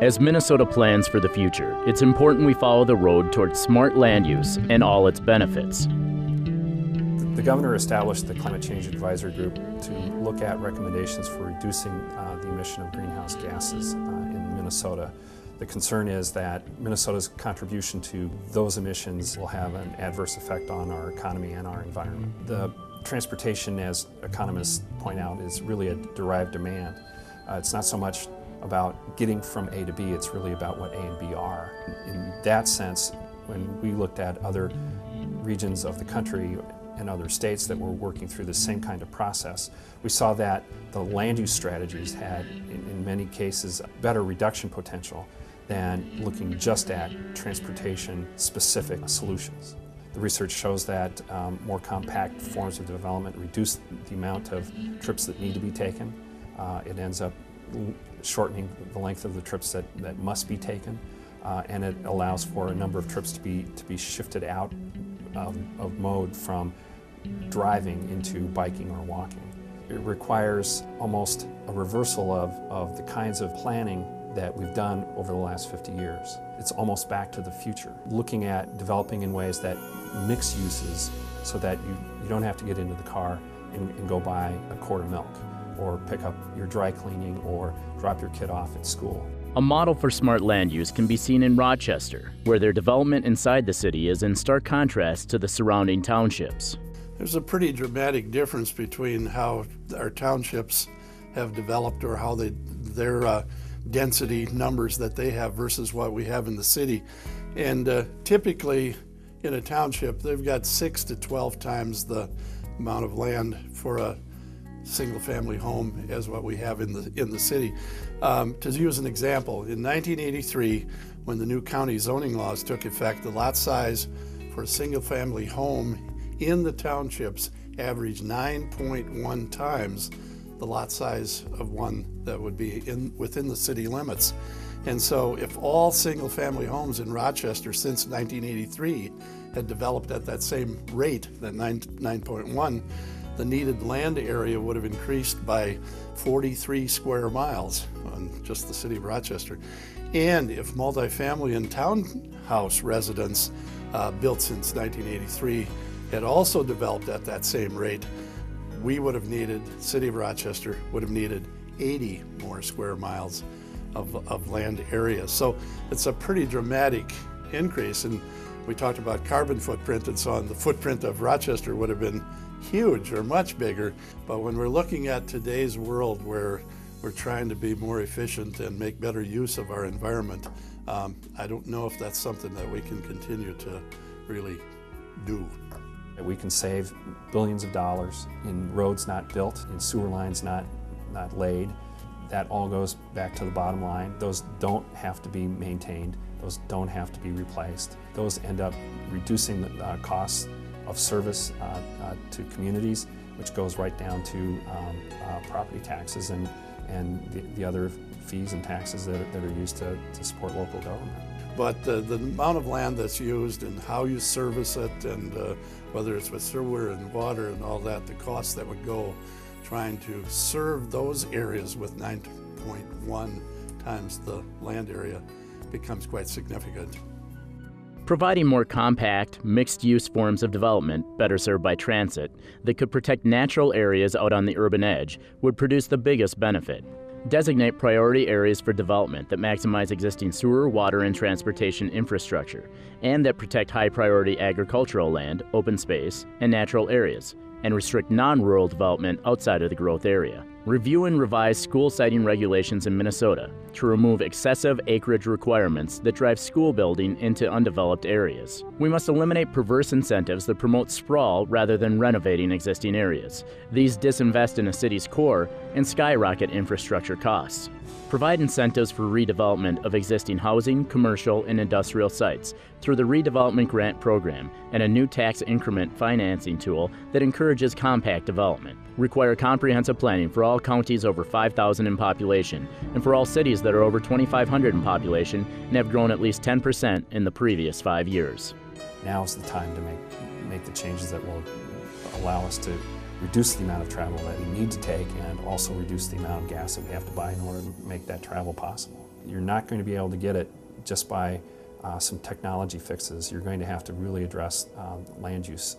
As Minnesota plans for the future, it's important we follow the road towards smart land use and all its benefits. The governor established the Climate Change Advisory Group to look at recommendations for reducing the emission of greenhouse gases in Minnesota. The concern is that Minnesota's contribution to those emissions will have an adverse effect on our economy and our environment. The transportation, as economists point out, is really a derived demand. It's not so much about getting from A to B, it's really about what A and B are. In that sense, when we looked at other regions of the country and other states that were working through the same kind of process, we saw that the land use strategies had, in many cases, better reduction potential than looking just at transportation-specific solutions. The research shows that more compact forms of development reduce the amount of trips that need to be taken. It ends up shortening the length of the trips that must be taken, and it allows for a number of trips to be shifted out of mode from driving into biking or walking. It requires almost a reversal of the kinds of planning that we've done over the last 50 years. It's almost back to the future, looking at developing in ways that mix uses so that you don't have to get into the car and go buy a quart of milk, or pick up your dry cleaning, or drop your kid off at school. A model for smart land use can be seen in Rochester, where their development inside the city is in stark contrast to the surrounding townships. There's a pretty dramatic difference between how our townships have developed, or how their density numbers that they have versus what we have in the city. And typically in a township, they've got 6 to 12 times the amount of land for a single-family home as what we have in the city. To use an example, in 1983, when the new county zoning laws took effect, the lot size for a single-family home in the townships averaged 9.1 times the lot size of one that would be within the city limits. And so if all single-family homes in Rochester since 1983 had developed at that same rate, that 9.1, the needed land area would have increased by 43 square miles on just the city of Rochester. And if multifamily and townhouse residents built since 1983 had also developed at that same rate, we would have needed, city of Rochester would have needed 80 more square miles of land area. So it's a pretty dramatic increase. And we talked about carbon footprint and so on. The footprint of Rochester would have been huge or much bigger. But when we're looking at today's world where we're trying to be more efficient and make better use of our environment, I don't know if that's something that we can continue to really do. We can save billions of dollars in roads not built, in sewer lines not laid. That all goes back to the bottom line. Those don't have to be maintained. Those don't have to be replaced. Those end up reducing the costs of service to communities, which goes right down to property taxes and the other fees and taxes that are used to support local government. But the amount of land that's used and how you service it, and whether it's with sewer and water and all that, the costs that would go trying to serve those areas with 9.1 times the land area becomes quite significant. Providing more compact, mixed-use forms of development, better served by transit, that could protect natural areas out on the urban edge would produce the biggest benefit. Designate priority areas for development that maximize existing sewer, water, and transportation infrastructure, and that protect high-priority agricultural land, open space, and natural areas, and restrict non-rural development outside of the growth area. Review and revise school siting regulations in Minnesota to remove excessive acreage requirements that drive school building into undeveloped areas. We must eliminate perverse incentives that promote sprawl rather than renovating existing areas. These disinvest in a city's core and skyrocket infrastructure costs. Provide incentives for redevelopment of existing housing, commercial, and industrial sites through the Redevelopment Grant Program and a new tax increment financing tool that encourages compact development. Require comprehensive planning for all counties over 5,000 in population and for all cities that are over 2,500 in population and have grown at least 10% in the previous 5 years. Now is the time to make the changes that will allow us to reduce the amount of travel that we need to take and also reduce the amount of gas that we have to buy in order to make that travel possible. you're not going to be able to get it just by some technology fixes. You're going to have to really address land use